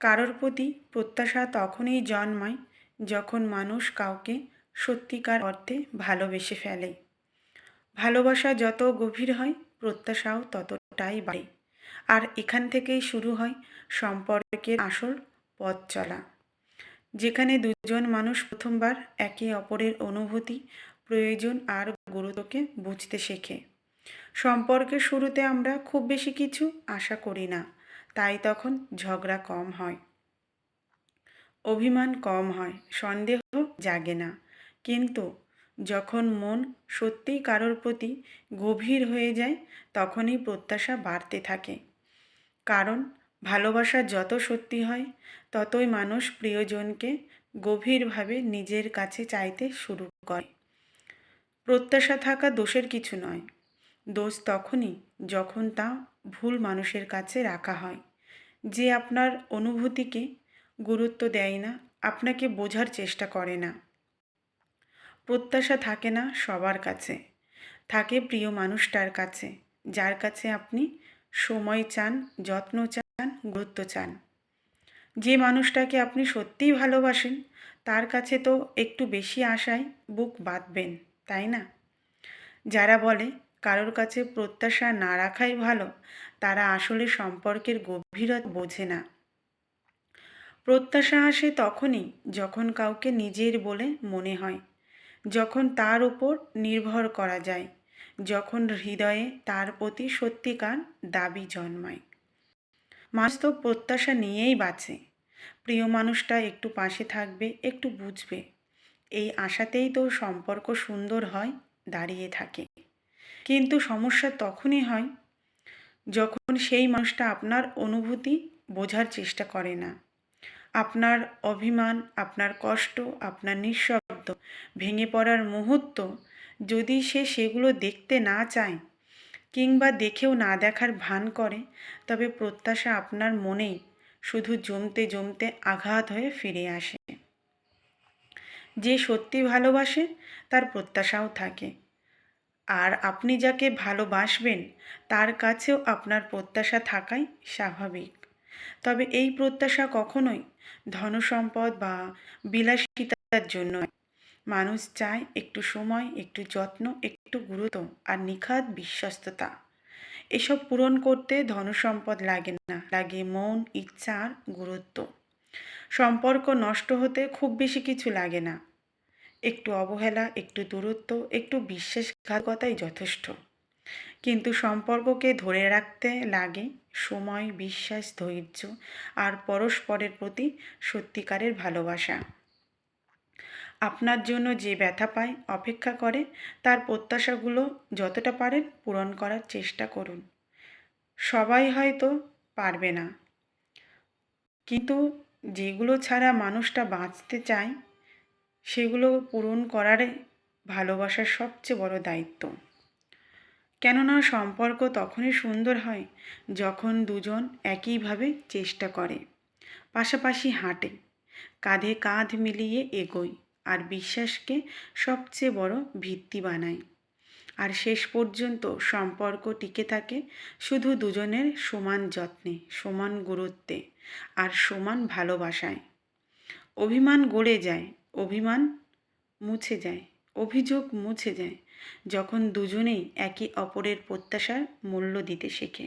কারোর প্রতি প্রত্যাশা তখনই জন্মায় যখন মানুষ কাউকে সত্যিকার অর্থে ভালোবেসে ফেলে। ভালোবাসা যত গভীর হয় প্রত্যাশাও ততটাই বাড়ে। আর এখান থেকেই শুরু হয় সম্পর্কের আসল পথ চলা, যেখানে দুজন মানুষ প্রথমবার একে অপরের অনুভূতি, প্রয়োজন আর গুরুত্বকে বুঝতে শেখে। সম্পর্কের শুরুতে আমরা খুব বেশি কিছু আশা করি না, তাই তখন ঝগড়া কম হয়, অভিমান কম হয়, সন্দেহ জাগে না। কিন্তু যখন মন সত্যিই কারোর প্রতি গভীর হয়ে যায় তখনই প্রত্যাশা বাড়তে থাকে। কারণ ভালোবাসা যত সত্যি হয় ততই মানুষ প্রিয়জনকে গভীরভাবে নিজের কাছে চাইতে শুরু করে। প্রত্যাশা থাকা দোষের কিছু নয়, দোষ তখনই যখন তা ভুল মানুষের কাছে রাখা হয়, যে আপনার অনুভূতিকে গুরুত্ব দেয় না, আপনাকে বোঝার চেষ্টা করে না। প্রত্যাশা থাকে না সবার কাছে, থাকে প্রিয় মানুষটার কাছে, যার কাছে আপনি সময় চান, যত্ন চান, গুরুত্ব চান। যে মানুষটাকে আপনি সত্যিই ভালোবাসেন তার কাছে তো একটু বেশি আশায় বুক বাঁধবেন, তাই না? যারা বলে কারোর কাছে প্রত্যাশা না রাখাই ভালো, তারা আসলে সম্পর্কের গভীরতা বোঝে না। প্রত্যাশা আসে তখনই যখন কাউকে নিজের বলে মনে হয়, যখন তার উপর নির্ভর করা যায়, যখন হৃদয়ে তার প্রতি সত্যিকার দাবি জন্মায়। মানুষ তো প্রত্যাশা নিয়েই বাঁচে, প্রিয় মানুষটা একটু পাশে থাকবে, একটু বুঝবে, এই আশাতেই তো সম্পর্ক সুন্দর হয়, দাঁড়িয়ে থাকে। কিন্তু সমস্যা তখনই হয় যখন সেই মানুষটা আপনার অনুভূতি বোঝার চেষ্টা করে না। আপনার অভিমান, আপনার কষ্ট, আপনার নিঃশব্দ ভেঙে পড়ার মুহূর্ত যদি সে সেগুলো দেখতে না চায় কিংবা দেখেও না দেখার ভান করে, তবে প্রত্যাশা আপনার মনেই শুধু জমতে জমতে আঘাত হয়ে ফিরে আসে। যে সত্যি ভালোবাসে তার প্রত্যাশাও থাকে, আর আপনি যাকে ভালোবাসবেন তার কাছেও আপনার প্রত্যাশা থাকাই স্বাভাবিক। তবে এই প্রত্যাশা কখনোই ধনসম্পদ বা বিলাসিতার জন্য নয়। মানুষ চায় একটু সময়, একটু যত্ন, একটু গুরুত্ব আর নিখাদ বিশ্বস্ততা। এসব পূরণ করতে ধনসম্পদ লাগে না, লাগে মন, ইচ্ছা আর গুরুত্ব। সম্পর্ক নষ্ট হতে খুব বেশি কিছু লাগে না, একটু অবহেলা, একটু দূরত্ব, একটু বিশ্বাসঘাতকতাই যথেষ্ট। কিন্তু সম্পর্ককে ধরে রাখতে লাগে সময়, বিশ্বাস, ধৈর্য আর পরস্পরের প্রতি সত্যিকারের ভালোবাসা। আপনার জন্য যে ব্যথা পায়, অপেক্ষা করে, তার প্রত্যাশাগুলো যতটা পারেন পূরণ করার চেষ্টা করুন। সবাই হয়তো পারবে না, কিন্তু যেগুলো ছাড়া মানুষটা বাঁচতে চায় সেগুলো পূরণ করারে ভালোবাসার সবচেয়ে বড় দায়িত্ব। কেননা সম্পর্ক তখনই সুন্দর হয় যখন দুজন একইভাবে চেষ্টা করে, পাশাপাশি হাঁটে, কাঁধে কাঁধ মিলিয়ে এগোয় আর বিশ্বাসকে সবচেয়ে বড় ভিত্তি বানায়। আর শেষ পর্যন্ত সম্পর্ক টিকে থাকে শুধু দুজনের সমান যত্নে, সমান গুরুত্বে আর সমান ভালোবাসায়। অভিমান গড়ে যায়, অভিমান মুছে যায়, অভিযোগ মুছে যায় যখন দুজনেই একে অপরের প্রত্যাশার মূল্য দিতে শেখে।